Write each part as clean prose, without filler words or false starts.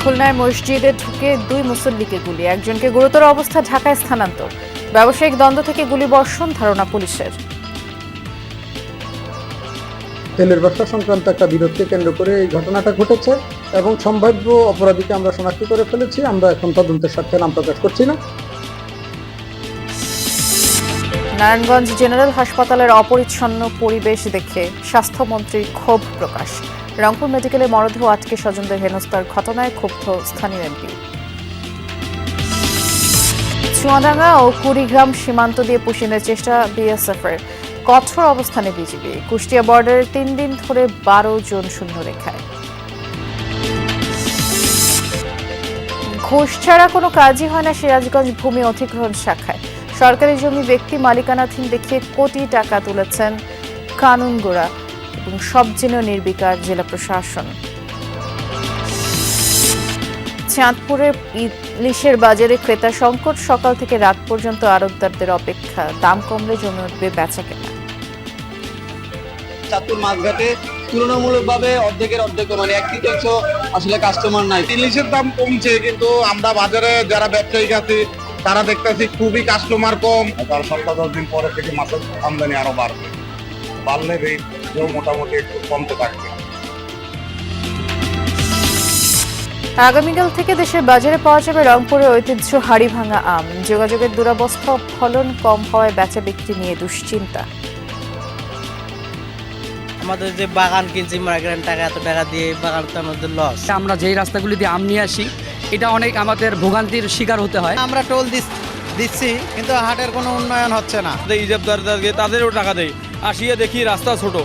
খুলনায় মসজিদে ঢুকে দুই মুসল্লিকে গুলি, একজনকে গুরুতর অবস্থায় ঢাকায় স্থানান্তর। ব্যবসায়িক দ্বন্দ্ব থেকে গুলিবর্ষণ, ধারণা পুলিশের। তেলের ব্যবসা সংক্রান্ত একটা বিরোধকে কেন্দ্র করে এই ঘটনাটা ঘটেছে এবং সম্ভাব্য অপরাধীকে আমরা শনাক্ত করে ফেলেছি। আমরা এখন তদন্তের স্বার্থে নাম প্রকাশ করছি না। নারায়ণগঞ্জ জেনারেল হাসপাতালের অপরিচ্ছন্ন পরিবেশ দেখে স্বাস্থ্যমন্ত্রীর ক্ষোভ প্রকাশ। রংপুর মেডিকেলে মরদেহ আটকে স্বজনদের হেনস্থার ঘটনায় ক্ষুব্ধ স্থানীয় এমপি। চুয়াডাঙ্গা ও কুড়িগ্রাম সীমান্ত দিয়ে পুশিনের চেষ্টা বিএসএফের, কঠোর অবস্থানে বিজিবি। কুষ্টিয়া বর্ডারে 3 দিন ধরে 12 জন শূন্য রেখায়। ঘুষ ছাড়া কোনো কাজই হয় না সিরাজগঞ্জ ভূমি অধিগ্রহণ শাখায়। সরকারি জমি ব্যক্তি মালিকানাধীন দেখিয়ে কোটি টাকা তুলেছেন কানুনগোড়া এবং সব জেনেও নির্বিকার জেলা প্রশাসন। চাঁদপুরে ইলিশের বাজারে ক্রেতা সংকট, সকাল থেকে রাত পর্যন্ত আড়তদারদের অপেক্ষা। দাম কমলে জমে উঠবে বেচাকেনা। চাঁদপুর মাছঘাটে তুলনামূলকভাবে অর্ধেক মানে 1/3 আসলে কাস্টমার নাই। ইলিশের দাম কমছে, কিন্তু আমরা বাজারে যারা ব্যবসায়িক আছি তারা দেখতেছি খুবই কাস্টমার কম। তার 7-10 দিন পরে থেকে মাছের আমদানি আরো বাড়লে রেট মোটামুটি একটু কমতে থাকবে। আগামীকাল থেকে দেশের বাজারে পাওয়া যাবে রংপুরের ঐতিহ্য হাড়িভাঙা আম। যোগাযোগের দুরবস্থা, ফলন কম হওয়ায় বেচা বিক্রি নিয়ে দুশ্চিন্তা। আমাদের যে বাগান কিনছি মার্কেট টাকা এত টাকা দিয়ে বাগানটা আমাদের লস। আমরা যেই রাস্তাগুলি দিয়ে আম নিয়ে আসি, এটা অনেক আমাদের ভোগান্তির শিকার হতে হয়। আমরা টোল দিচ্ছি, কিন্তু হাটের কোনো উন্নয়ন হচ্ছে না। ইজাবদারদেরকে তাদেরও টাকা দেয়, আসিয়ে দেখি রাস্তা ছোট।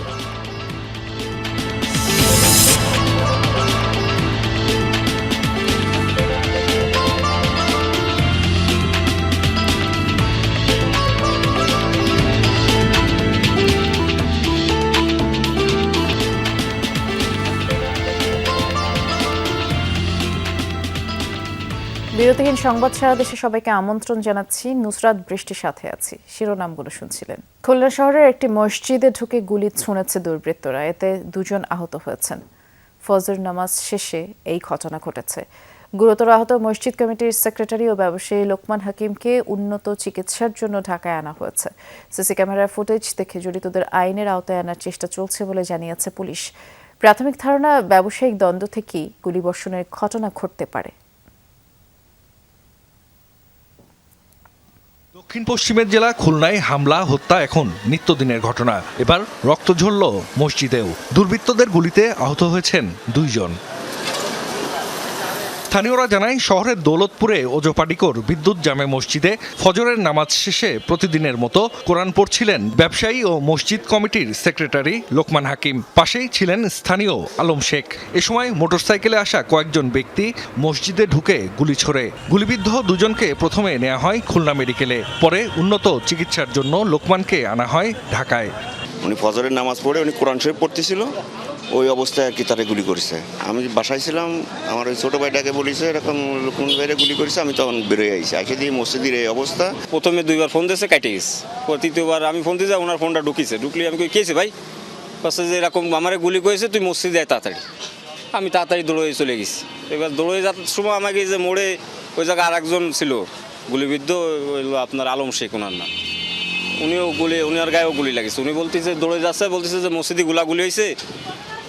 বিরতিহীন সংবাদ সারা দেশে সবাইকে আমন্ত্রণ জানাচ্ছি। নুসরাত বৃষ্টির সাথে আছি। শিরোনামগুলো শুনছিলেন। খুলনা শহরের একটি মসজিদে ঢুকে গুলি ছুঁড়েছে দুর্বৃত্তরা, এতে 2 জন আহত হয়েছেন। ফজর নামাজ শেষে এই ঘটনা ঘটেছে। গুরুতর আহত মসজিদ কমিটির সেক্রেটারি ও ব্যবসায়ী লোকমান হাকিমকে উন্নত চিকিৎসার জন্য ঢাকায় আনা হয়েছে। সিসি ক্যামেরার ফুটেজ দেখে জড়িতদের আইনের আওতায় আনার চেষ্টা চলছে বলে জানিয়েছে পুলিশ। প্রাথমিক ধারণা, ব্যবসায়িক দ্বন্দ্ব থেকেই গুলিবর্ষণের ঘটনা ঘটতে পারে। দক্ষিণ পশ্চিমের জেলা খুলনায় হামলা হত্যা এখন নিত্যদিনের ঘটনা। এবার রক্ত ঝরল মসজিদেও। দুর্বৃত্তদের গুলিতে আহত হয়েছেন 2 জন। স্থানীয়রা জানায়, শহরের দৌলতপুরে ওজপাডিকর বিদ্যুৎ জামে মসজিদে ফজরের নামাজ শেষে প্রতিদিনের মতো কোরআন পড়ছিলেন ব্যবসায়ী ও মসজিদ কমিটির সেক্রেটারি লোকমান হাকিম। পাশেই ছিলেন স্থানীয় আলম শেখ। এ সময় মোটরসাইকেলে আসা কয়েকজন ব্যক্তি মসজিদে ঢুকে গুলি ছোড়ে। গুলিবিদ্ধ 2 জনকে প্রথমে নেওয়া হয় খুলনা মেডিকেলে, পরে উন্নত চিকিৎসার জন্য লোকমানকে আনা হয় ঢাকায়। উনি ফজরের নামাজ পড়ে উনি কোরআন শরীফ পড়তেছিল, ওই অবস্থায় আর কি তারা গুলি করেছে। আমি বাসায় ছিলাম, আমার ওই ছোটো ভাইটাকে বলেছে এরকম কোন ভাইরে গুলি করেছে। আমি তখন বেরোয় আইছি, আসে দিয়ে মসজিদের এই অবস্থা। প্রথমে 2বার ফোন দিয়েছে, কেটে গেছে। তৃতীয়বার আমি ফোন দিয়েছি, ওনার ফোনটা ঢুকিয়েছে। ঢুকলে আমি কেছে ভাই কাছে যে এরকম আমারে গুলি করেছে, তুই মসজিদে আয় তাড়াতাড়ি। আমি তাড়াতাড়ি দৌড়ে চলে গেছি। এবার দৌড়ে যাওয়ার সময় আমাকে যে মোড়ে ওই জায়গায় আরেকজন ছিল গুলিবিদ্ধ, আপনার আলম শেখ ওনার নাম। উনার গায়েও গুলি লাগেছে। উনি বলতেছে দৌড়ে যাচ্ছে, বলতেছে যে মসজিদে গুলাগুলি হয়েছে,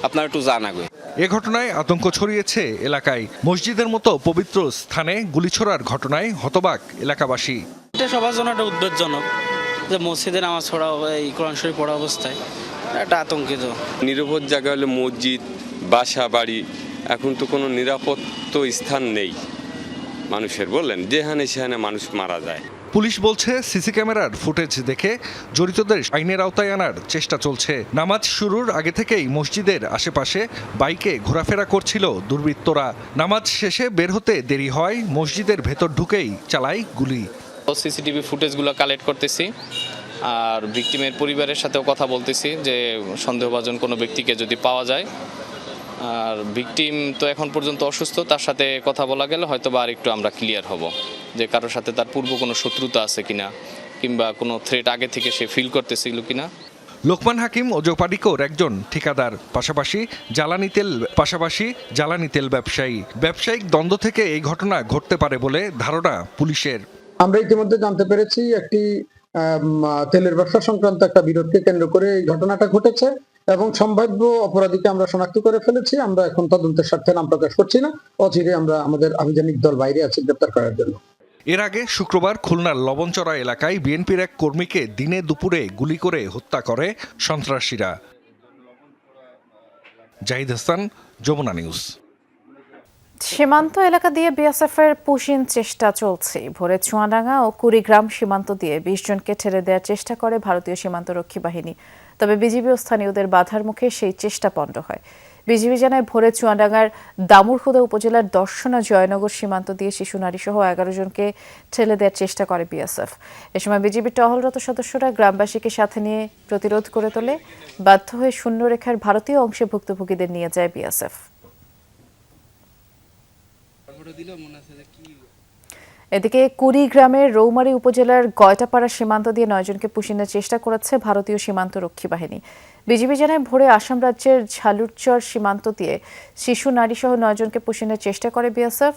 আপনার একটু জান আগে। এ ঘটনায় আতঙ্ক ছড়িয়েছে এলাকায়। মসজিদের মতো পবিত্র স্থানে গুলি ছোড়ার ঘটনায় হতবাক এলাকাবাসী। এটা সবার জন্য একটা উদ্বেগজনক যে মসজিদে নামাজ পড়া, এই কোরআন শরীফ পড়া অবস্থায় একটা আতঙ্কিত। নিরাপদ জায়গা হলে মসজিদ, বাসা, বাড়ি। এখন তো কোনো নিরাপদ স্থান নেই মানুষের, বললেন যেখানে সেখানে মানুষ মারা যায়। পুলিশ বলছে, সিসি ক্যামেরার ফুটেজ দেখে জড়িতদের আইনের আওতায় আনার চেষ্টা চলছে। নামাজ শুরুর আগে থেকেই মসজিদের আশেপাশে বাইকে ঘোরাফেরা করছিল দুর্বৃত্তরা। নামাজ শেষে বের হতে দেরি হয়, মসজিদের ভেতর ঢুকেই চালায় গুলি। সিসিটিভি ফুটেজগুলো কালেক্ট করতেছি, আর ভিকটিমের পরিবারের সাথেও কথা বলতেছি যে সন্দেহভাজন কোনো ব্যক্তিকে যদি পাওয়া যায়। আর ভিকটিম তো এখন পর্যন্ত অসুস্থ, তার সাথে কথা বলা গেলে হয়তো বা আর একটু আমরা ক্লিয়ার হব যে কারোর সাথে তার পূর্ব কোনো শত্রুতা আছে কিনা, কিংবা কোনো থ্রেট আগে থেকে সে ফিল করতেছিল কিনা। লোকমান হাকিম ও জোপাডিকোর একজন ঠিকাদার, পাশাপাশি জ্বালানি তেল ব্যবসায়ী। ব্যবসায়িক দ্বন্দ্ব থেকে এই ঘটনা ঘটতে পারে বলে ধারণা পুলিশের। আমরা ইতিমধ্যে জানতে পেরেছি একটি তেলের ব্যবসা সংক্রান্ত একটা বিরোধকে কেন্দ্র করে এই ঘটনাটা ঘটেছে এবং সম্ভাব্য অপরাধীকে আমরা শনাক্ত করে ফেলেছি। আমরা এখন তদন্তের স্বার্থে নাম প্রকাশ করছি না, অচিরে আমরা আমাদের আভিযানিক দল বাইরে আছি গ্রেপ্তার করার জন্য। এর আগে শুক্রবার খুলনার লবণচড়া এলাকায় বিএনপির এক কর্মীকে দিনে দুপুরে গুলি করে হত্যা করে সন্ত্রাসীরা। জাহিদ হাসান, যমুনা নিউজ। সীমান্ত এলাকা দিয়ে বিএসএফের পুশিং চেষ্টা চলছে। ভোরে চুয়াডাঙ্গা ও কুড়িগ্রাম সীমান্ত দিয়ে 20 জনকে ঠেলে দেওয়ার চেষ্টা করে ভারতীয় সীমান্তরক্ষী বাহিনী। তবে বিজিবি ও স্থানীয়দের বাধার মুখে সেই চেষ্টা পণ্ড হয়। বিজিবি জানায় ভোরে চুয়াডাঙ্গার দামুড়হুদা উপজেলার দর্শনা জয়নগর সীমান্ত দিয়ে শিশু নারী সহ 11 জনকে ঠেলে দেওয়ার চেষ্টা করে বিএসএফ। এ সময় বিজিবির টহলরত সদস্যরা গ্রামবাসীকে সাথে নিয়ে প্রতিরোধ করে তোলে। বাধ্য হয়ে শূন্যরেখার ভারতীয় অংশে ভুক্তভোগীদের নিয়ে যায় বিএসএফ। এদিকে কুড়িগ্রামের রৌমারী উপজেলার গয়টাপাড়া সীমান্ত দিয়ে 9 জনকে পুশিনের চেষ্টা করেছে ভারতীয় সীমান্তরক্ষী বাহিনী। বিজিবি জানায় ভোরে আসাম রাজ্যের ঝালুরচর সীমান্ত দিয়ে শিশু নারী সহ 9 জনকে পুশিনের চেষ্টা করে বিএসএফ।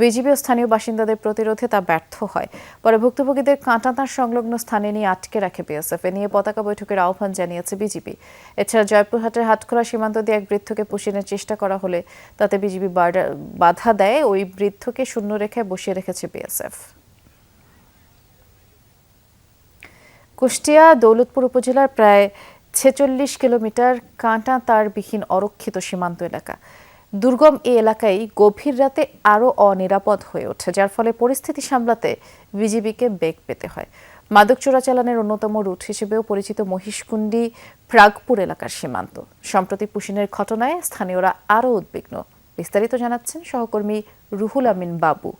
বিজিবি ও স্থানীয় বাসিন্দাদের প্রতিরোধে তা ব্যর্থ হয়। পরে ভুক্তভোগীদের কাঁটাতার সংলগ্ন স্থানে নিয়ে আটকে রাখে বিএসএফ। এ নিয়ে পতাকা বৈঠকের আহ্বান জানিয়েছে বিজিবি। এছাড়া জয়পুরহাটের হাটখোলা সীমান্ত দিয়ে এক বৃদ্ধকে পুশিনের চেষ্টা করা হলে তাতে বিজিবি বাধা দেয়। ওই বৃদ্ধকে শূন্যরেখায় বসিয়ে রেখেছে বিএসএফ। কুষ্টিয়া দৌলতপুর উপজেলার প্রায় 46 কিলোমিটার কাঁটা তারবিহীন অরক্ষিত সীমান্ত এলাকা। দুর্গম এই এলাকায় গভীর রাতে আরও অনিরাপদ হয়ে ওঠে, যার ফলে পরিস্থিতি সামলাতে বিজিবিকে বেগ পেতে হয়। মাদক চোরাচালানের অন্যতম রুট হিসেবেও পরিচিত মহিষকুণ্ডী প্রাগপুর এলাকার সীমান্ত। সম্প্রতি পুশিনের ঘটনায় স্থানীয়রা আরও উদ্বিগ্ন। বিস্তারিত জানাচ্ছেন সহকর্মী রুহুল আমিন বাবু।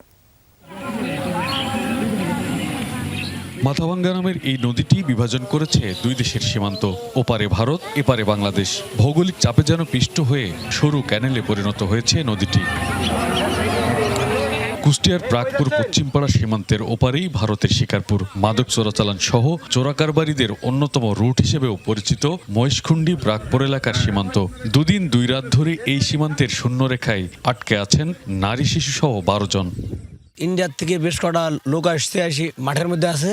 মাথাভাঙ্গা নামের এই নদীটি বিভাজন করেছে দুই দেশের সীমান্ত। ওপারে ভারত, এপারে বাংলাদেশ। ভৌগোলিক চাপে যেন পিষ্ট হয়ে সরু ক্যানেলে পরিণত হয়েছে নদীটি। কুষ্টিয়ার প্রাগপুর পশ্চিমপাড়া সীমান্তের ওপারেই ভারতের শিকারপুর। মাদক চোরাচালান সহ চোরাকারবারীদের অন্যতম রুট হিসেবেও পরিচিত মহেশখুন্ডী প্রাগপুর এলাকার সীমান্ত। দুদিন দুই রাত ধরে এই সীমান্তের শূন্যরেখায় আটকে আছেন নারী শিশু সহ 12 জন। ইন্ডিয়ার থেকে বেশ কটা লোক আসছে, মাঠের মধ্যে আছে।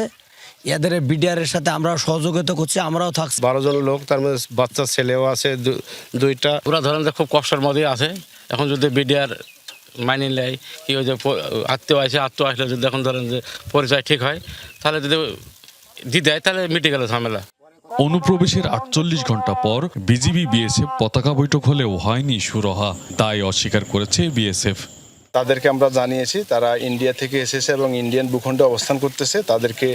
এদের বিডিআরের সাথে আমরা সহযোগিতা করছি, আমরাও থাকছি। 12 জন লোক, তার মধ্যে বাচ্চা ছেলেও আছে দুইটা। ওরা ধরেন যে খুব কষ্টের মধ্যেই আছে। এখন যদি বিডিআর মাইনে নেয়, কি ওই যে আত্মীয় আসলে যদি এখন ধরেন যে পরিচয় ঠিক হয়, তাহলে যদি দিতে হয় তাহলে মিটে গেল ঝামেলা। অনুপ্রবেশের 48 ঘন্টা পর বিজিবি বিএসএফ পতাকা বৈঠক হলেও হয়নি সুরাহা। দায় অস্বীকার করেছে বিএসএফ। তাদেরকে আমরা জানিয়েছি তারা ইন্ডিয়া থেকে এসেছে এবং ইন্ডিয়ান ভূখণ্ডে অবস্থান করতেছে। তাদেরকে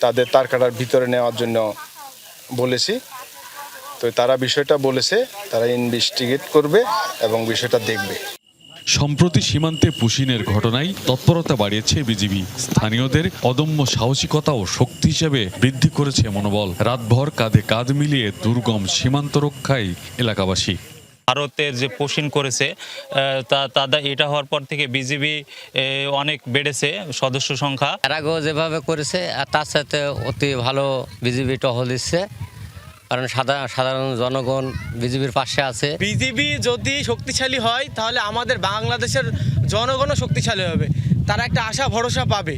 তাদের তার কাটার ভিতরে নেওয়ার জন্য বলেছি। তো তারা বিষয়টা বলেছে, তারা ইনভেস্টিগেট করবে এবং বিষয়টা দেখবে। সম্প্রতি সীমান্তে পুশিনের ঘটনায় তৎপরতা বাড়িয়েছে বিজিবি। স্থানীয়দের অদম্য সাহসিকতা ও শক্তি হিসেবে বৃদ্ধি করেছে মনোবল। রাতভর কাঁধে কাঁধ মিলিয়ে দুর্গম সীমান্ত রক্ষায় এলাকাবাসী। ভারতের যে পোষণ করেছে তাদের এটা হওয়ার পর থেকে বিজিবি অনেক বেড়েছে সদস্য সংখ্যা। এর আগেও যেভাবে করেছে তার সাথে অতি ভালো বিজিবি টহল দিচ্ছে, কারণ সাধারণ জনগণ বিজিবির পাশে আছে। বিজিবি যদি শক্তিশালী হয় তাহলে আমাদের বাংলাদেশের জনগণও শক্তিশালী হবে, তারা একটা আশা ভরসা পাবে।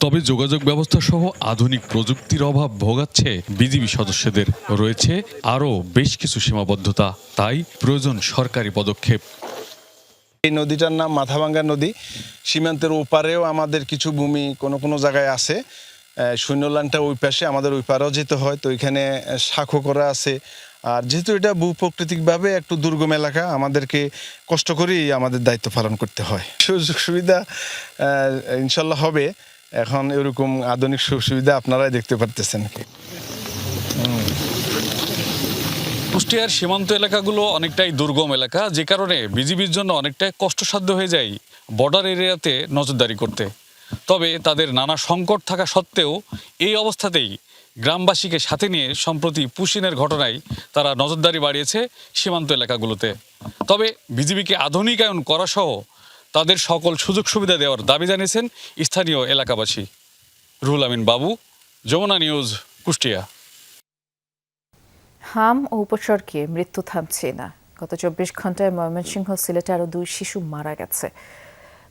তবে যোগাযোগ ব্যবস্থা সহ আধুনিক প্রযুক্তির অভাব ভোগাচ্ছে বিজিবি সদস্যদের। রয়েছে আরও বেশ কিছু সীমাবদ্ধতা, তাই প্রয়োজন সরকারি পদক্ষেপ। এই নদীটার নাম মাথাভাঙ্গা নদী। সীমান্তের ওপারেও আমাদের কিছু ভূমি কোনো জায়গায় আছে। শূন্যলানটা ওই পাশে, আমাদের ওই পারেও যেতে হয়। তো এখানে শাখো করা আছে। আর যেহেতু এটা ভূপ্রাকৃতিকভাবে একটু দুর্গম এলাকা, আমাদেরকে কষ্ট করেই আমাদের দায়িত্ব পালন করতে হয়। সুযোগ সুবিধা ইনশাল্লাহ হবে। এখন এরকম আধুনিক সুবিধা আপনারাই দেখতে পারতেছেন। কুষ্টিয়ার সীমান্ত এলাকাগুলো অনেকটাই দুর্গম এলাকা, যে কারণে বিজিবির জন্য অনেকটাই কষ্টসাধ্য হয়ে যায় বর্ডার এরিয়াতে নজরদারি করতে। তবে তাদের নানা সংকট থাকা সত্ত্বেও এই অবস্থাতেই গ্রামবাসীকে সাথে নিয়ে সম্প্রতি পুশিনের ঘটনায় তারা নজরদারি বাড়িয়েছে সীমান্ত এলাকাগুলোতে। তবে বিজিবিকে আধুনিকায়ন করা সহ তাদের সকল সুযোগ সুবিধা দেওয়ার দাবি জানিয়েছেন স্থানীয় এলাকাবাসী। রুহুল আমিন বাবু, যমুনা নিউজ, কুষ্টিয়া। হাম ও উপসর্গে মৃত্যু থামছে না। গত 24 ঘন্টায় ময়মনসিংহ, সিলেটে আরও 2 শিশু মারা গেছে।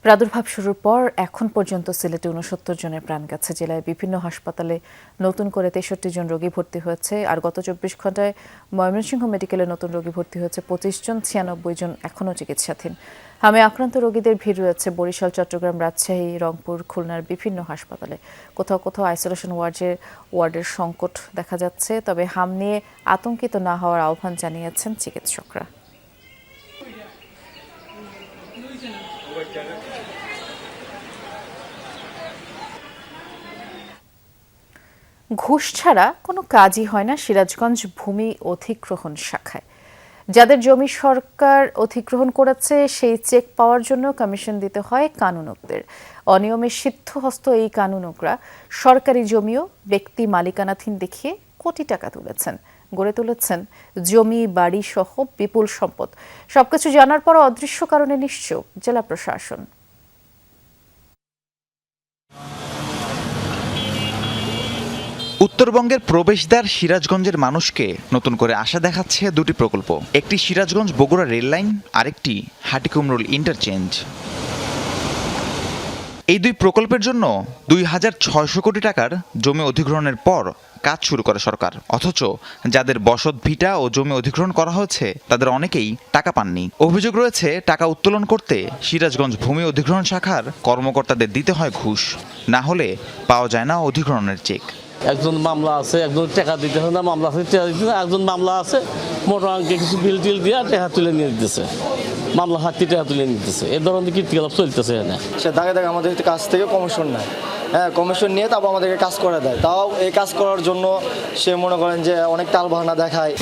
প্রাদুর্ভাব শুরুর পর এখন পর্যন্ত সিলেটে 69 জনের প্রাণ গেছে। জেলায় বিভিন্ন হাসপাতালে নতুন করে 63 জন রোগী ভর্তি হয়েছে। আর গত 24 ঘন্টায় ময়মনসিংহ মেডিকেলে নতুন রোগী ভর্তি হয়েছে 25 জন, 96 জন এখনও চিকিৎসাধীন। হামে আক্রান্ত রোগীদের ভিড় রয়েছে বরিশাল, চট্টগ্রাম, রাজশাহী, রংপুর, খুলনার বিভিন্ন হাসপাতালে। কোথাও কোথাও আইসোলেশন ওয়ার্ডের সংকট দেখা যাচ্ছে। তবে হাম নিয়ে আতঙ্কিত না হওয়ার আহ্বান জানিয়েছেন চিকিৎসকরা। ঘুষ ছাড়া কোনো কাজই হয় না সিরাজগঞ্জ ভূমি অধিগ্রহণ শাখায়। যাদের জমি সরকার অধিগ্রহণ করেছে সেই চেক পাওয়ার জন্য কমিশন দিতে হয় কানুনকদের। অনিয়মে সিদ্ধহস্ত এই কানুনকরা সরকারি জমিও ব্যক্তি মালিকানাধীন দেখিয়ে কোটি টাকা তুলেছেন, গড়ে তুলেছেন জমি, বাড়ি সহ বিপুল সম্পদ। সবকিছু জানার পর অদৃশ্য কারণে নিশ্চুপ জেলা প্রশাসন। উত্তরবঙ্গের প্রবেশদ্বার সিরাজগঞ্জের মানুষকে নতুন করে আশা দেখাচ্ছে দুটি প্রকল্প। একটি সিরাজগঞ্জ বগুড়া রেল লাইন, আরেকটি হাটিকুমরুল ইন্টারচেঞ্জ। এই দুই প্রকল্পের জন্য 2600 কোটি টাকার জমি অধিগ্রহণের পর কাজ শুরু করে সরকার। অথচ যাদের বসত ভিটা ও জমি অধিগ্রহণ করা হয়েছে তাদের অনেকেই টাকা পাননি। অভিযোগ রয়েছে টাকা উত্তোলন করতে সিরাজগঞ্জ ভূমি অধিগ্রহণ শাখার কর্মকর্তাদের দিতে হয় ঘুষ, না হলে পাওয়া যায় না অধিগ্রহণের চেক। একজন মামলা আছে, একজন টাকা দিতে হয় না, মামলা আছে টাকা দিতে না, একজন মামলা আছে মোটা অঙ্কে কিছু বিল টিল দিয়ে টাকা তুলে নিয়ে দিতেছে, মামলা হাতি টাকা তুলে নিতেছে। এই ধরনের কীর্তিকলাপ চলতেছে এখানে। সে দাগে দাগে আমাদের কাছ থেকে কমিশন নেয়, হ্যাঁ কমিশন নিয়ে তারপর আমাদেরকে কাজ করে দেয়। তাও এই কাজ করার জন্য সে মনে করেন যে অনেক টালবাহানা দেখায়।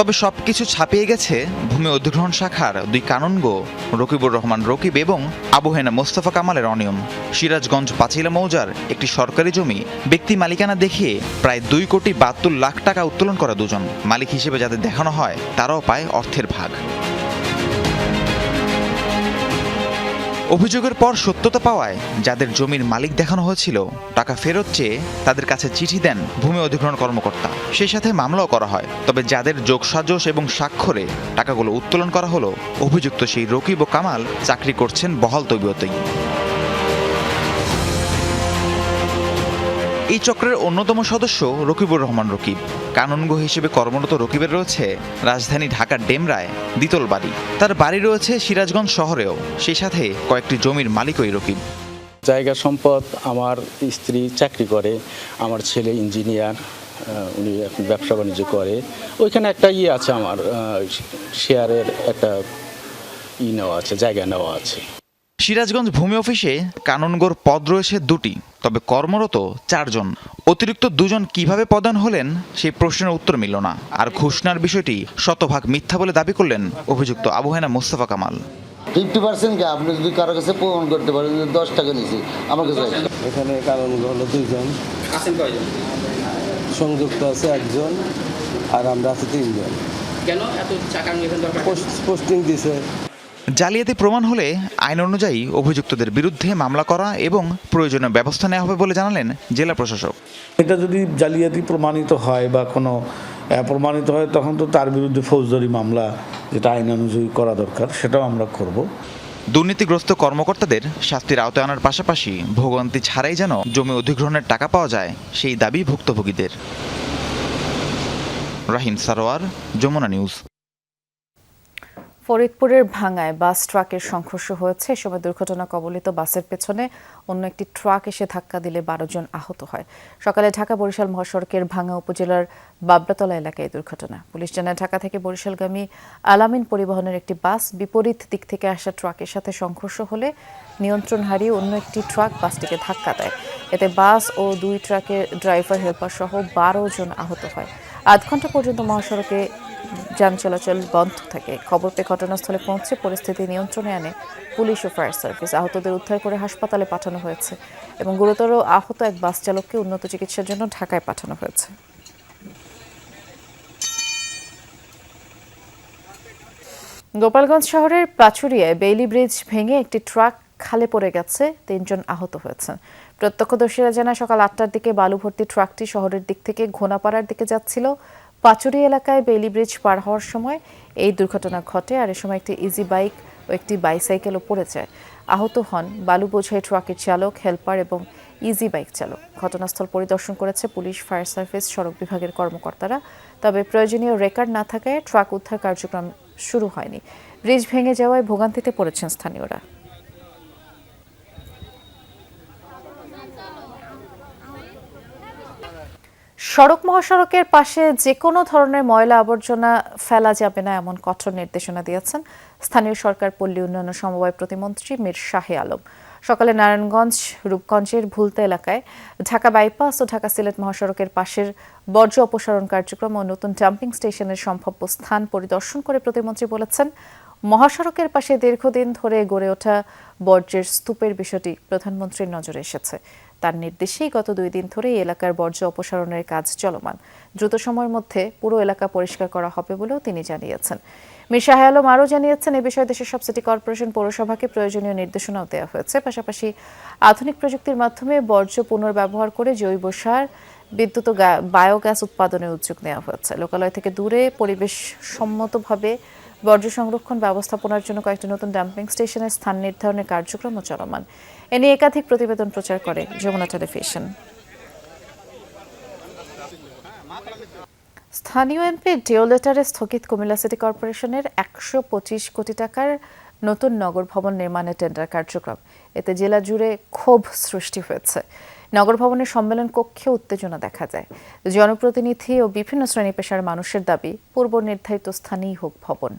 তবে সবকিছু ছাপিয়ে গেছে ভূমি অধিগ্রহণ শাখার দুই কানুনগো রকিবুর রহমান রকিব এবং আবু হেনা মোস্তফা কামালের অনিয়ম। সিরাজগঞ্জ পাঁচিলা মৌজার একটি সরকারি জমি ব্যক্তি মালিকানা দেখিয়ে প্রায় 2,72 লাখ টাকা উত্তোলন করা দুজন। মালিক হিসেবে যাদের দেখানো হয় তারাও পায় অর্থের ভাগ। অভিযোগের পর সত্যতা পাওয়ায় যাদের জমির মালিক দেখানো হয়েছিল টাকা ফেরত চেয়ে তাদের কাছে চিঠি দেন ভূমি অধিগ্রহণ কর্মকর্তা। সেই সাথে মামলাও করা হয়। তবে যাদের যোগসাজশ এবং স্বাক্ষরে টাকাগুলো উত্তোলন করা হলো, অভিযুক্ত সেই রকিব ও কামাল চাকরি করছেন বহাল তবিয়তেই। এই চক্রের অন্যতম সদস্য রকিবুর রহমান রকিব। কানুনগো হিসেবে কর্মরত রকিবের রয়েছে রাজধানী ঢাকার ডেমরায় দ্বিতল বাড়ি। তার বাড়ি রয়েছে সিরাজগঞ্জ শহরেও। সেই সাথে কয়েকটি জমির মালিকও রকিব। জায়গা সম্পদ, আমার স্ত্রী চাকরি করে, আমার ছেলে ইঞ্জিনিয়ার, উনি এখন ব্যবসা বাণিজ্য করে। ওইখানে একটা আছে, আমার শেয়ারের একটা নেওয়া আছে, জায়গা নেওয়া আছে। সিরাজগঞ্জ ভূমি অফিসে কানুনগোর পদ রয়েছে 2টি, তবে কর্মরত 4 জন। অতিরিক্ত 2 জন কিভাবে পদায়ন হলেন সেই প্রশ্নের উত্তর মিলল না। আর ঘুষ নেওয়ার বিষয়টি শতভাগ মিথ্যা বলে দাবি করলেন অভিযুক্ত আবু হেনা মোস্তফা কামাল। 50% কে আপনি যদি কারো কাছে প্রমাণ করতে পারেন 10 টাকা নিয়েছি আমার কাছে। এখানে কারণ হলো 2 জন। আছেন কয়জন? সংযুক্ত আছে 1 জন, আর আমরা আছি 3 জন। কেন এত টাকা নিয়েছেন? দরকার পোস্টিং দিছে। জালিয়াতি প্রমাণ হলে আইন অনুযায়ী অভিযুক্তদের বিরুদ্ধে মামলা করা এবং প্রয়োজনীয় ব্যবস্থা নেওয়া হবে বলে জানালেন জেলা প্রশাসক। এটা যদি জালিয়াতি প্রমাণিত হয় বা কোনো প্রমাণিত হয় তখন তো তার বিরুদ্ধে ফৌজদারি মামলা, যেটা আইন অনুযায়ী করা দরকার, সেটাও আমরা করব। দুর্নীতিগ্রস্ত কর্মকর্তাদের শাস্তির আওতায় আনার পাশাপাশি ভোগান্তি ছাড়াই যেন জমি অধিগ্রহণের টাকা পাওয়া যায় সেই দাবি ভুক্তভোগীদের। রাহিম সারোয়ার, যমুনা নিউজ। ফরিদপুরের ভাঙ্গায় বাস ট্রাকের সংঘর্ষ হয়েছে। এ সময় দুর্ঘটনা কবলিত বাসের পেছনে অন্য একটি ট্রাক এসে ধাক্কা দিলে 12 জন আহত হয়। সকালে ঢাকা বরিশাল মহাসড়কের ভাঙ্গা উপজেলার বাবলাতলা এলাকায় এই দুর্ঘটনা। পুলিশ জানায় ঢাকা থেকে বরিশালগামী আলামিন পরিবহনের একটি বাস বিপরীত দিক থেকে আসা ট্রাকের সাথে সংঘর্ষ হলে নিয়ন্ত্রণ হারিয়ে অন্য একটি ট্রাক বাসটিকে ধাক্কা দেয়। এতে বাস ও 2 ট্রাকের ড্রাইভার, হেলপার সহ 12 জন আহত হয়। আধ ঘন্টা পর্যন্ত মহাসড়কে যান চলাচল বন্ধ থাকে। খবর পেয়ে ঘটনাস্থলে পৌঁছে পরিস্থিতি নিয়ন্ত্রণে আনে পুলিশ ও ফায়ার সার্ভিস। আহতদের উদ্ধার করে হাসপাতালে পাঠানো হয়েছে এবং গুরুতর আহত এক বাস চালককে উন্নত চিকিৎসার জন্য ঢাকায় পাঠানো হয়েছে। গোপালগঞ্জ শহরের পাচুরিয়ায় বেইলি ব্রিজ ভেঙে একটি ট্রাক খালে পড়ে গেছে, 3 জন আহত হয়েছেন। প্রত্যক্ষদর্শীরা জানায় সকাল 8টার দিকে বালু ভর্তি ট্রাকটি শহরের দিক থেকে ঘোনাপাড়ার দিকে যাচ্ছিল। পাচুরি এলাকায় বেইলি ব্রিজ পার হওয়ার সময় এই দুর্ঘটনা ঘটে, আর এ সময় একটি ইজি বাইক ও একটি বাইসাইকেলও পড়ে যায়। আহত হন বালু বোঝাই ট্রাকের চালক, হেলপার এবং ইজি বাইক চালক। ঘটনাস্থল পরিদর্শন করেছে পুলিশ, ফায়ার সার্ভিস, সড়ক বিভাগের কর্মকর্তারা। তবে প্রয়োজনীয় রেকর্ড না থাকায় ট্রাক উদ্ধার কার্যক্রম শুরু হয়নি। ব্রিজ ভেঙে যাওয়ায় ভোগান্তিতে পড়েছেন স্থানীয়রা। সড়ক মহাসড়কের পাশে যে কোনো ধরনের ময়লা আবর্জনা ফেলা যাবে না, এমন কঠোর নির্দেশনা দিয়েছেন স্থানীয় সরকার পল্লী উন্নয়ন সমবায় প্রতিমন্ত্রী মীর শাহে আলম। সকালে নারায়ণগঞ্জ রূপগঞ্জের ভুলতা এলাকায় ঢাকা বাইপাস ও ঢাকা সিলেট মহাসড়কের পাশের বর্জ্য অপসারণ কার্যক্রম ও নতুন ডাম্পিং স্টেশনের সম্ভাব্য স্থান পরিদর্শন করে প্রতিমন্ত্রী বলেছেন, মহাসড়কের পাশে দীর্ঘদিন ধরে গড়ে ওঠা বর্জ্যের স্তূপের বিষয়টি প্রধানমন্ত্রীর নজরে এসেছে। তার নির্দেশেই গত 2 দিন ধরে এই এলাকার বর্জ্য অপসারণের কাজ চলমান। দ্রুত সময়ের মধ্যে পুরো এলাকা পরিষ্কার করা হবে বলেও তিনি জানিয়েছেন। মীর শাহে আলম আরও জানিয়েছেন, এ বিষয়ে দেশের সব সিটি কর্পোরেশন, পৌরসভাকে প্রয়োজনীয় নির্দেশনাও দেওয়া হয়েছে। পাশাপাশি আধুনিক প্রযুক্তির মাধ্যমে বর্জ্য পুনর্ব্যবহার করে জৈব সার, বিদ্যুৎ ও বায়োগ্যাস উৎপাদনের উদ্যোগ নেওয়া হয়েছে। লোকালয় থেকে দূরে পরিবেশ সম্মতভাবে বর্জ্য সংরক্ষণ ব্যবস্থাপনার জন্য কয়েকটি নতুন ডাম্পিং স্টেশনের স্থান নির্ধারণের কার্যক্রমও চলমান। এ নিয়ে একাধিক প্রতিবেদন প্রচার করে যমুনা টেলিভিশন। স্থানীয় এমপি ডিও লেটারে স্থগিত কুমিল্লা সিটি কর্পোরেশনের 125 কোটি টাকার নতুন নগর ভবন নির্মাণের টেন্ডার কার্যক্রম। এতে জেলা জুড়ে ক্ষোভ সৃষ্টি হয়েছে। নগর ভবনের সম্মেলন কক্ষে উত্তেজনা দেখা যায়। জনপ্রতিনিধি ও বিভিন্ন শ্রেণী পেশার মানুষের দাবি, পূর্ব নির্ধারিত স্থানেই হোক ভবন।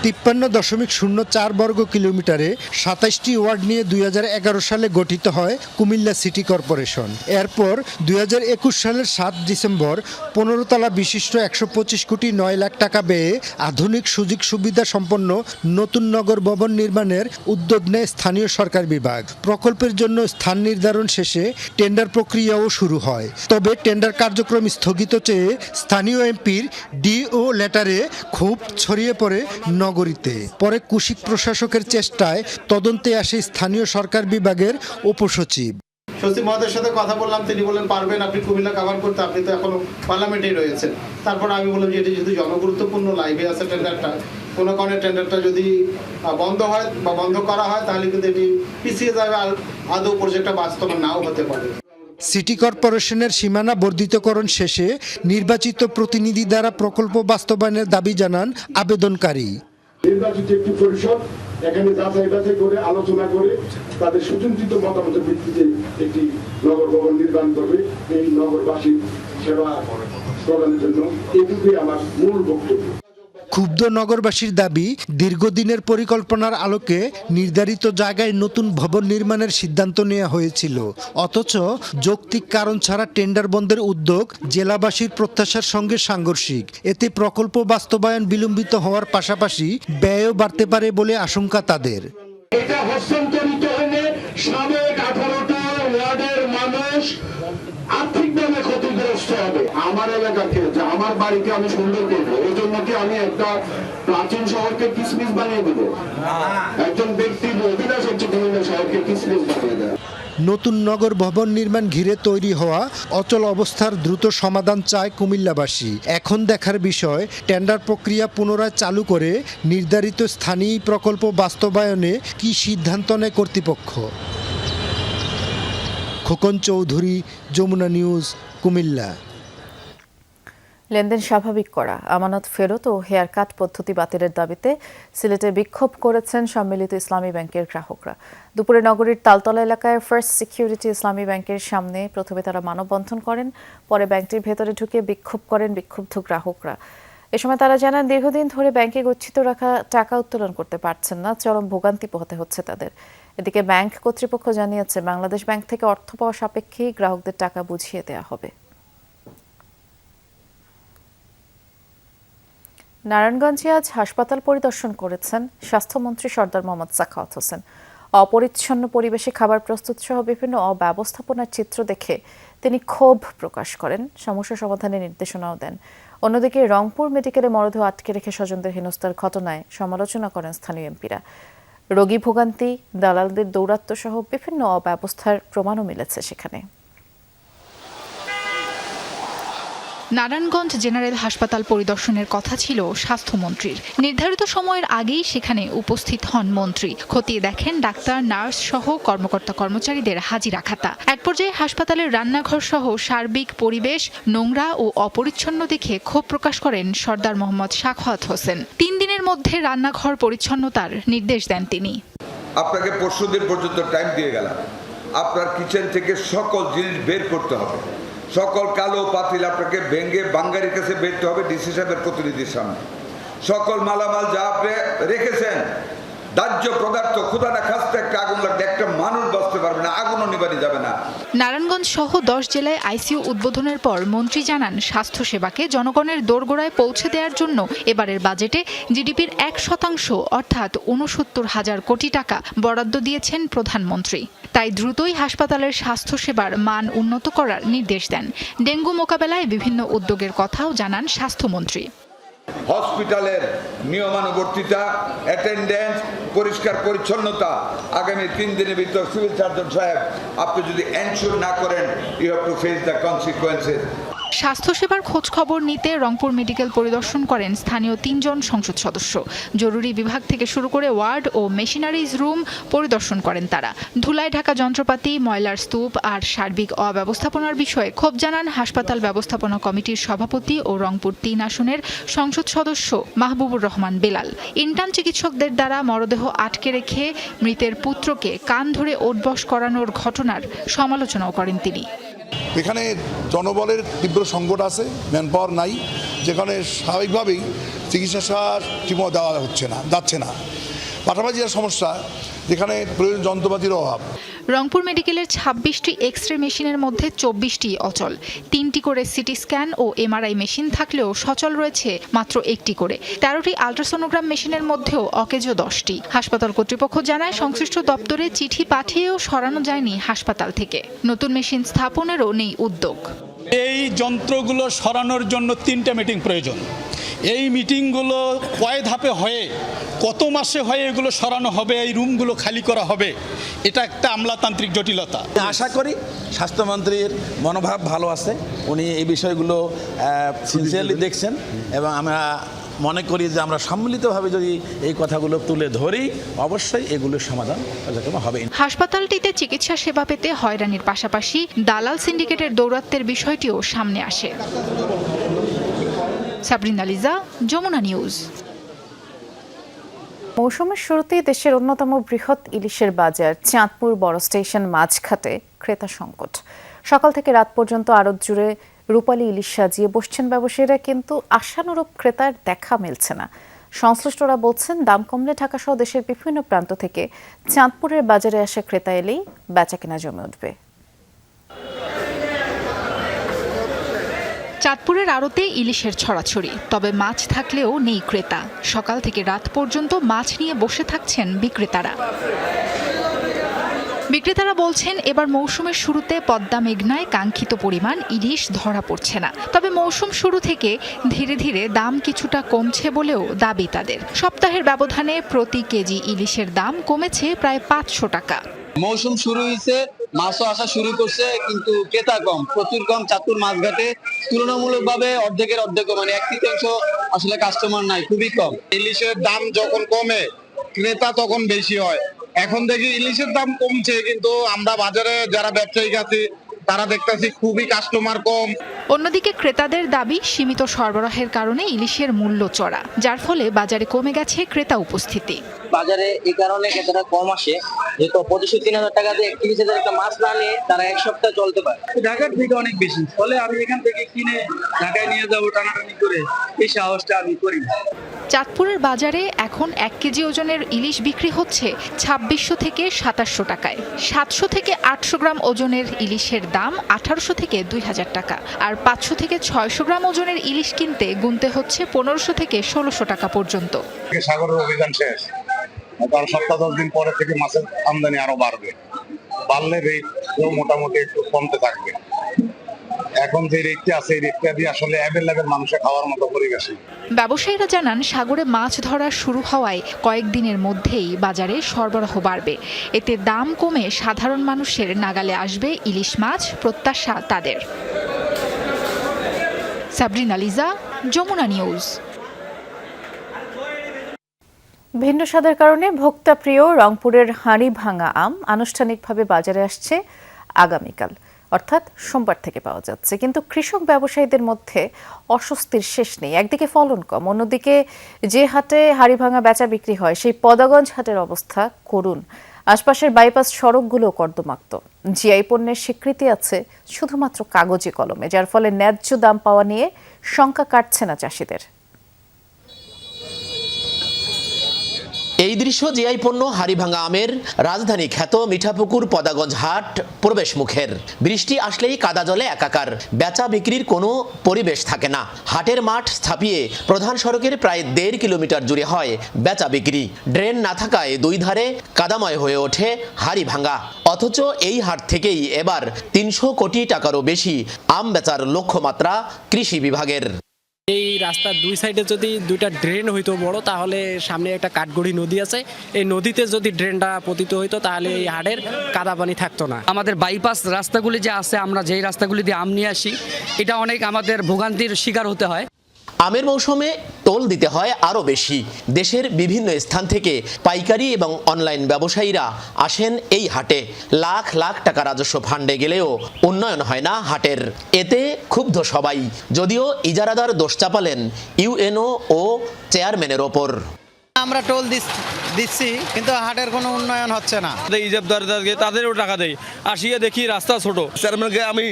53.04 বর্গ কিলোমিটারে 27টি ওয়ার্ড নিয়ে 2011 সালে গঠিত হয় কুমিল্লা সিটি কর্পোরেশন। এরপর 2021 সালের 7 ডিসেম্বর 15 তলা বিশিষ্ট 125 কোটি 9 লাখ টাকা ব্যয়ে আধুনিক সুযোগ সুবিধা সম্পন্ন নতুন নগর ভবন নির্মাণের উদ্যোগ নেয় স্থানীয় সরকার বিভাগ। প্রকল্পের জন্য স্থান নির্ধারণ শেষে টেন্ডার প্রক্রিয়াও শুরু হয়। তবে টেন্ডার কার্যক্রম স্থগিত চেয়ে স্থানীয় এমপির ডিও লেটারে ক্ষোভ ছড়িয়ে পড়ে নগরীতে। পরে কুশিক প্রশাসকের চেষ্টায় তদন্তে আসে স্থানীয় সরকার বিভাগের উপসচিব। সচিব মহোদয়ের সাথে কথা বললাম, তিনি বললেন পারবেন আপনি কুমিল্লা কভার করতে, আপনি তো এখনো পার্লামেন্টেই রয়েছেন। তারপর আমি বললাম যে এটি যেহেতু জনগুরুত্বপূর্ণ লাইভে আছে টেন্ডারটা, কোনো কারণে টেন্ডারটা যদি বন্ধ হয় বা বন্ধ করা হয় তাহলে কিন্তু এটি পিছিয়ে যাবে, আর আদৌ প্রজেক্টটা বাস্তবায়ন নাও হতে পারে। সিটি কর্পোরেশনের সীমানা বর্ধিতকরণ শেষে নির্বাচিত প্রতিনিধি দ্বারা প্রকল্প বাস্তবায়নের দাবি জানান আবেদনকারী। নির্বাচিত একটি পরিষদ এখানে যাচাই বাছাই করে আলোচনা করে তাদের সুচিন্তিত মতামতের ভিত্তিতে একটি নগর ভবন নির্মাণ করবে এই নগরবাসীর সেবা প্রদানের জন্য। এটুকুই আমার মূল বক্তব্য। ক্ষুব্ধ নগরবাসীর দাবি, দীর্ঘদিনের পরিকল্পনার আলোকে নির্ধারিত জায়গায় নতুন ভবন নির্মাণের সিদ্ধান্ত নেওয়া হয়েছিল, অথচ যৌক্তিক কারণ ছাড়া টেন্ডার বন্ধের উদ্যোগ জেলাবাসীর প্রত্যাশার সঙ্গে সাংঘর্ষিক। এতে প্রকল্প বাস্তবায়ন বিলম্বিত হওয়ার পাশাপাশি ব্যয়ও বাড়তে পারে বলে আশঙ্কা তাদের। এটা হস্তান্তরিত হলে সাবেক 18টা ওয়ার্ডের মানুষ আর্থিকভাবে ক্ষতিগ্রস্ত হবে। আমার এলাকাকে, আমার বাড়িকে আমি সুন্দর করবো, এই জন্য কি আমি একটা প্রাচীন শহরকে কিসমিস বানিয়ে দেবো? একজন ব্যক্তির অভিলাষ হচ্ছে কুমিল্লা শহরকে কিসমিস বানিয়ে দেয়। নতুন নগর ভবন নির্মাণ ঘিরে তৈরি হওয়া অচল অবস্থার দ্রুত সমাধান চায় কুমিল্লাবাসী। এখন দেখার বিষয়, টেন্ডার প্রক্রিয়া পুনরায় চালু করে নির্ধারিত স্থানীয় প্রকল্প বাস্তবায়নে কি সিদ্ধান্ত নেয় কর্তৃপক্ষ। খোকন চৌধুরী, যমুনা নিউজ, কুমিল্লা। লেনদেন স্বাভাবিক করা, আমানত ফেরত ও হেয়ার কাট পদ্ধতি বাতিলের দাবিতে সিলেটে বিক্ষোভ করেছেন সম্মিলিত ইসলামী ব্যাংকের গ্রাহকরা। দুপুরে নগরীর তালতলা এলাকায় ফার্স্ট সিকিউরিটি ইসলামী ব্যাংকের সামনে প্রথমে তারা মানববন্ধন করেন, পরে ব্যাংকটির ভেতরে ঢুকে বিক্ষোভ করেন বিক্ষুব্ধ গ্রাহকরা। এ সময় তারা জানান, দীর্ঘদিন ধরে ব্যাংকে গচ্ছিত রাখা টাকা উত্তোলন করতে পারছেন না, চরম ভোগান্তি পোহাতে হচ্ছে তাদের। এদিকে ব্যাংক কর্তৃপক্ষ জানিয়েছে, বাংলাদেশ ব্যাংক থেকে অর্থ পাওয়া সাপেক্ষেই গ্রাহকদের টাকা বুঝিয়ে দেওয়া হবে। নারায়ণগঞ্জে আজ হাসপাতাল পরিদর্শন করেছেন স্বাস্থ্যমন্ত্রী সরদার মোহাম্মদ সাখাওয়াত হোসেন। অপরিচ্ছন্ন পরিবেশে খাবার প্রস্তুত সহ বিভিন্ন অব্যবস্থাপনার চিত্র দেখে তিনি ক্ষোভ প্রকাশ করেন, সমস্যা সমাধানের নির্দেশনাও দেন। অন্যদিকে রংপুর মেডিকেলে মরদেহ আটকে রেখে স্বজনদের হেনস্থার ঘটনায় সমালোচনা করেন স্থানীয় এমপিরা। রোগী ভোগান্তি, দালালদের দৌরাত্ম্য সহ বিভিন্ন অব্যবস্থার প্রমাণও মিলেছে সেখানে। নারায়ণগঞ্জ জেনারেল হাসপাতাল পরিদর্শনের কথা ছিল স্বাস্থ্যমন্ত্রীর। নির্ধারিত সময়ের আগেই সেখানে উপস্থিত হন মন্ত্রী। খতিয়ে দেখেন ডাক্তার, নার্স সহ কর্মকর্তা কর্মচারীদের হাজিরা খাতা। এক পর্যায়ে হাসপাতালের রান্নাঘর সহ সার্বিক পরিবেশ নোংরা ও অপরিচ্ছন্ন দেখে ক্ষোভ প্রকাশ করেন সর্দার মোহাম্মদ সাখাওয়াত হোসেন। 3 দিনের মধ্যে রান্নাঘর পরিচ্ছন্নতার নির্দেশ দেন তিনি। আপনাকে পরশুদিন পর্যন্ত টাইম দিয়ে গেলাম, আপনার কিচেন থেকে সকল জিনিস বের করতে হবে, সকল কালো পাতিল আপনাকে ভেঙে বাঙ্গারির কাছে বেরতে হবে ডিসি সাহেবের প্রতিনিধির সামনে। সকল মালামাল যা আপনি রেখেছেন, দাহ্য পদার্থ, খুদা না খাস্তে একটা আগুন লাগবে, একটা মানুষ বাঁচতে পারবে না, আগুনও নিবানি যাবে না। নারায়ণগঞ্জ সহ 10 জেলায় আইসিইউ উদ্বোধনের পর মন্ত্রী জানান, স্বাস্থ্যসেবাকে জনগণের দোরগোড়ায় পৌঁছে দেওয়ার জন্য এবারের বাজেটে জিডিপির 1% অর্থাৎ 69,000 কোটি টাকা বরাদ্দ দিয়েছেন প্রধানমন্ত্রী। তাই দ্রুতই হাসপাতালের স্বাস্থ্যসেবার মান উন্নত করার নির্দেশ দেন। ডেঙ্গু মোকাবেলায় বিভিন্ন উদ্যোগের কথাও জানান স্বাস্থ্যমন্ত্রী। হসপিটালের নিয়মানুবর্তিতা, অ্যাটেন্ডেন্স, পরিষ্কার পরিচ্ছন্নতা আগামী 3 দিনের ভিতর সিভিল সার্জন সাহেব আপনি যদি এনশিওর না করেন, you have to face the consequences. স্বাস্থ্যসেবার খোঁজ খবর নিতে রংপুর মেডিকেল পরিদর্শন করেন স্থানীয় 3 জন সংসদ সদস্য। জরুরি বিভাগ থেকে শুরু করে ওয়ার্ড ও মেশিনারিজ রুম পরিদর্শন করেন তারা। ধুলায় ঢাকা যন্ত্রপাতি, ময়লার স্তূপ আর সার্বিক অব্যবস্থাপনার বিষয়ে ক্ষোভ জানান হাসপাতাল ব্যবস্থাপনা কমিটির সভাপতি ও রংপুর 3 আসনের সংসদ সদস্য মাহবুবুর রহমান বেলাল। ইন্টার্ন চিকিৎসকদের দ্বারা মরদেহ আটকে রেখে মৃতের পুত্রকে কান ধরে ওঠবস করানোর ঘটনার সমালোচনাও করেন তিনি। এখানে জনবলের তীব্র সংকট আছে, ম্যান পাওয়ার নাই, যেখানে স্বাভাবিকভাবেই চিকিৎসা ঠিকমতো দেওয়া যাচ্ছে না। পাশাপাশি সমস্যা, যেখানে প্রয়োজন যন্ত্রপাতির অভাব। রংপুর মেডিকেলের 26টি এক্স-রে মেশিনের মধ্যে 24টি অচল। 3টি করে সিটি স্ক্যান ও এমআরআই মেশিন থাকলেও সচল রয়েছে মাত্র 1টি করে। 13টি আল্ট্রাসোনোগ্রাম মেশিনের মধ্যেও অকেজো 10টি। হাসপাতাল কর্তৃপক্ষ জানায়, সংশ্লিষ্ট দপ্তরে চিঠি পাঠিয়েও সরানো যায়নি হাসপাতাল থেকে। নতুন মেশিন স্থাপনেরও নেই উদ্যোগ। এই যন্ত্রগুলো সরানোর জন্য 3টা মিটিং প্রয়োজন। এই মিটিংগুলো কয় ধাপে হয়ে, কত মাসে হয়ে এগুলো সরানো হবে, এই রুমগুলো খালি করা হবে, এটা একটা আমলাতান্ত্রিক জটিলতা। আশা করি স্বাস্থ্যমন্ত্রীর মনোভাব ভালো আছে, উনি এই বিষয়গুলো সিনসিয়ারলি দেখছেন এবং আমরা মনে করি যে আমরা সম্মিলিতভাবে যদি এই কথাগুলো তুলে ধরি, অবশ্যই এগুলোর সমাধান হবে। হাসপাতালটিতে চিকিৎসা সেবা পেতে হয়রানির পাশাপাশি দালাল সিন্ডিকেটের দৌরাত্ম্যের বিষয়টিও সামনে আসে। সাবরিনা লিজা, যমুনা নিউজ। মৌসুমের শুরুতেই দেশের অন্যতম বৃহৎ ইলিশের বাজার চাঁদপুর বড় স্টেশন মাঝঘাটে ক্রেতা সংকট। সকাল থেকে রাত পর্যন্ত আড়ত জুড়ে রূপালী ইলিশ সাজিয়ে বসছেন ব্যবসায়ীরা, কিন্তু আশানুরূপ ক্রেতার দেখা মিলছে না। সংশ্লিষ্টরা বলছেন, দাম কমলে ঢাকা সহ দেশের বিভিন্ন প্রান্ত থেকে চাঁদপুরের বাজারে আসা ক্রেতা এলেই বেচাকেনা জমে উঠবে। চাঁদপুরের আড়তে ইলিশের ছড়াছড়ি, তবে মাছ থাকলেও নেই ক্রেতা। সকাল থেকে রাত পর্যন্ত মাছ নিয়ে বসে থাকছেন বিক্রেতারা। বিক্রেতারা বলছেন, এবার মৌসুমের শুরুতে পদ্মা মেঘনায় কাঙ্ক্ষিত পরিমাণ ইলিশ ধরা পড়ছে না। তবে মৌসুম শুরু থেকে ধীরে ধীরে দাম কিছুটা কমছে বলেও দাবি তাদের। সপ্তাহের ব্যবধানে প্রতি কেজি ইলিশের দাম কমেছে প্রায় 500 টাকা। মৌসুম শুরু হয়েছে, মাছও আসা শুরু করছে, কিন্তু ক্রেতা কম, প্রচুর কম। চাঁদপুর মাছঘাটে তুলনামূলকভাবে অর্ধেকের অর্ধেক, মানে 1/3 আসলে কাস্টমার নাই, খুবই কম। ইলিশের দাম যখন কমে ক্রেতা তখন বেশি হয়। এখন দেখি ইলিশের দাম কমছে, কিন্তু আমরা বাজারে যারা ব্যবসায়ী আছি তারা দেখতেছি খুবই কাস্টমার কম। অন্যদিকে ক্রেতাদের দাবি, সীমিত সরবরাহের কারণে ইলিশের মূল্য চড়া, যার ফলে বাজারে কমে গেছে ক্রেতা উপস্থিতি। বাজারে এই কারণে ক্রেতারা কম আসে, যেহেতু 2500-3000 টাকা দিয়ে 31,000 একটা মাছ না নিয়ে তারা এক সপ্তাহ চলতে পারে। ঢাকার থেকে অনেক বেশি, ফলে আমি এখান থেকে কিনে ঢাকায় নিয়ে যাবো টানাটানি করে, এই সাহসটা আমি করি। চাঁদপুরের বাজারে এখন 1 কেজি ওজনের ইলিশ বিক্রি হচ্ছে 2600 থেকে 2700 টাকায়। 700 থেকে 800 গ্রাম ওজনের ইলিশের দাম 1800 থেকে 2000 টাকা। আর 500 থেকে 600 গ্রাম ওজনের ইলিশ কিনতে গুনতে হচ্ছে 1500 থেকে 1600 টাকা পর্যন্ত। সাগরের অভিযান শেষ, কারণ সপ্তাহ 10 দিন পরে থেকে মাছের আমদানি আরো বাড়বে, বাড়লে রেট মোটামুটি একটু কমতে থাকবে। এখন যে রেটটা আছে এই রেটটা দিয়ে আসলে অ্যাভেলেবেল মানুষের খাওয়ার মতো পরিবেশ। ব্যবসায়ীরা জানান সাগরে মাছ ধরা শুরু হওয়ায় কয়েকদিনের মধ্যেই বাজারে সরবরাহ বাড়বে। এতে দাম কমে সাধারণ মানুষের নাগালে আসবে ইলিশ মাছ, প্রত্যাশা তাদের। সাবরিনা লিজা, যমুনা নিউজ। ভিন্ন স্বাদের কারণে ভোক্তাপ্রিয় রংপুরের হাঁড়ি ভাঙা আম আনুষ্ঠানিকভাবে বাজারে আসছে আগামীকাল, অর্থাৎ সোমবার থেকে পাওয়া যাচ্ছে। কিন্তু কৃষক ব্যবসায়ীদের মধ্যে অস্বস্তির শেষ নেই। একদিকে ফলন কম, অন্যদিকে যে হাটে হাঁড়ি ভাঙা বেচা বিক্রি হয় সেই পদাগঞ্জ হাটের অবস্থা করুণ। আশপাশের বাইপাস সড়কগুলো কর্দমাক্ত। জিআই পণ্যের স্বীকৃতি আছে শুধুমাত্র কাগজে কলমে, যার ফলে ন্যায্য দাম পাওয়া নিয়ে শঙ্কা কাটছে না চাষিদের। এই দৃশ্য জিআই পণ্য হাড়িভাঙা আমের রাজধানী খ্যাত মিঠাপুকুর পদাগঞ্জ হাট প্রবেশ মুখের। বৃষ্টি আসলেই কাদা জলে একাকার, বেচা বিক্রির কোনো পরিবেশ থাকে না। হাটের মাঠ স্থাপিয়ে প্রধান সড়কের প্রায় 1.5 কিলোমিটার জুড়ে হয় বেচা বিক্রি। ড্রেন না থাকায় দুই ধারে কাদাময় হয়ে ওঠে হাড়িভাঙা। অথচ এই হাট থেকেই এবার 300 কোটি টাকারও বেশি আম বেচার লক্ষ্যমাত্রা কৃষি বিভাগের। এই রাস্তার দুই সাইডে যদি দুইটা ড্রেন হইতো বড়, তাহলে সামনে একটা কাঠগড়ি নদী আছে, এই নদীতে যদি ড্রেনটা পতিত হইতো তাহলে এই হাটের কাদা পানি থাকতো না। আমাদের বাইপাস রাস্তাগুলি যে আছে, আমরা যেই রাস্তাগুলি দিয়ে আম নিয়ে আসি, এটা অনেক আমাদের ভোগান্তির শিকার হতে হয়। আমের মৌসুমে টোল দিতে হয় আরও বেশি। দেশের বিভিন্ন স্থান থেকে পাইকারি এবং অনলাইন ব্যবসায়ীরা আসেন এই হাটে। লাখ লাখ টাকা রাজস্ব ফান্ডে গেলেও উন্নয়ন হয় না হাটের। এতে ক্ষুব্ধ সবাই, যদিও ইজারাদার দোষ চাপালেন ইউএনও ও চেয়ারম্যানের ওপর। আমরা টোল দিচ্ছি কিন্তু হাটের কোনো উন্নয়ন হচ্ছে না। ইজারাদারকে তাদেরও টাকা দেয়, আসিয়ে দেখি রাস্তা ছোট। চেয়ারম্যানকে আমি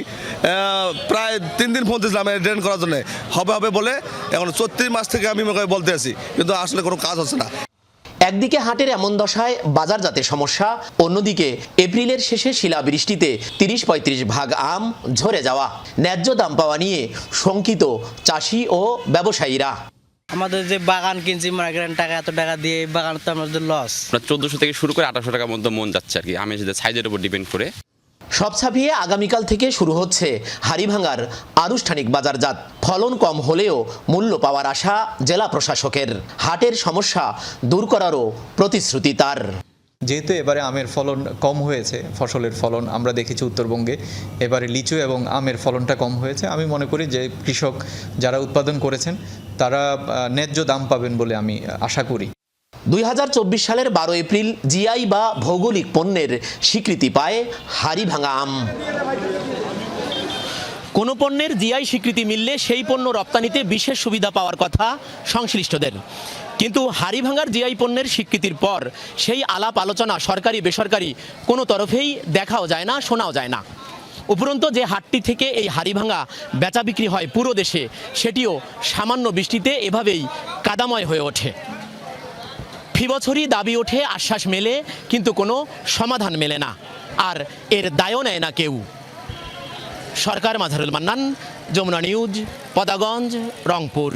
প্রায় 3 দিন ফোন দিয়েছিলাম ড্রেন করার জন্য, হবে হবে বলে এখন 34 মাস থেকে আমি বলতে আছি, কিন্তু আসলে কোনো কাজ হচ্ছে না। একদিকে হাটের এমন দশায় বাজারজাতে সমস্যা, অন্যদিকে এপ্রিলের শেষে শিলাবৃষ্টিতে 30-35 ভাগ আম ঝরে যাওয়া। ন্যায্য দাম পাওয়া নিয়ে শঙ্কিত চাষি ও ব্যবসায়ীরা। আমাদের যে বাগান কিনছি মার্কেট টাকা, এত টাকা দিয়ে বাগান তো আমাদের লস। 1400 থেকে শুরু করে 1800 টাকার মধ্যে মন যাচ্ছে আর কি, আমের সাইজের উপর ডিপেন্ড করে। সব ছাপিয়ে আগামীকাল থেকে শুরু হচ্ছে হাড়িভাঙার আনুষ্ঠানিক বাজারজাত। ফলন কম হলেও মূল্য পাওয়ার আশা জেলা প্রশাসকের। হাটের সমস্যা দূর করারও প্রতিশ্রুতি তার। যেহেতু এবারে আমের ফলন কম হয়েছে, ফসলের ফলন আমরা দেখেছি উত্তরবঙ্গে, এবারে লিচু এবং আমের ফলনটা কম হয়েছে। আমি মনে করি যে কৃষক যারা উৎপাদন করেছেন তারা ন্যায্য দাম পাবেন বলে আমি আশা করি। 2024 সালের 12 এপ্রিল জিআই বা ভৌগোলিক পণ্যের স্বীকৃতি পায় হাড়িভাঙা আম। কোনো পণ্যের জিআই স্বীকৃতি মিললে সেই পণ্য রপ্তানিতে বিশেষ সুবিধা পাওয়ার কথা সংশ্লিষ্টদের। কিন্তু হাড়িভাঙার জিআই পণ্যের স্বীকৃতির পর সেই আলাপ আলোচনা সরকারি বেসরকারি কোনো তরফেই দেখাও যায় না, শোনাও যায় না। উপরন্তু যে হাটটি থেকে এই হাড়িভাঙা বেচা বিক্রি হয় পুরো দেশে, সেটিও সামান্য বৃষ্টিতে এভাবেই কাদাময় হয়ে ওঠে। ফি বছরই দাবি ওঠে, আশ্বাস মেলে, কিন্তু কোনো সমাধান মেলে না, আর এর দায়ও নেয় না কেউ। সরকার, মাঝারুল মান্নান, যমুনা নিউজ, পদাগঞ্জ, রংপুর।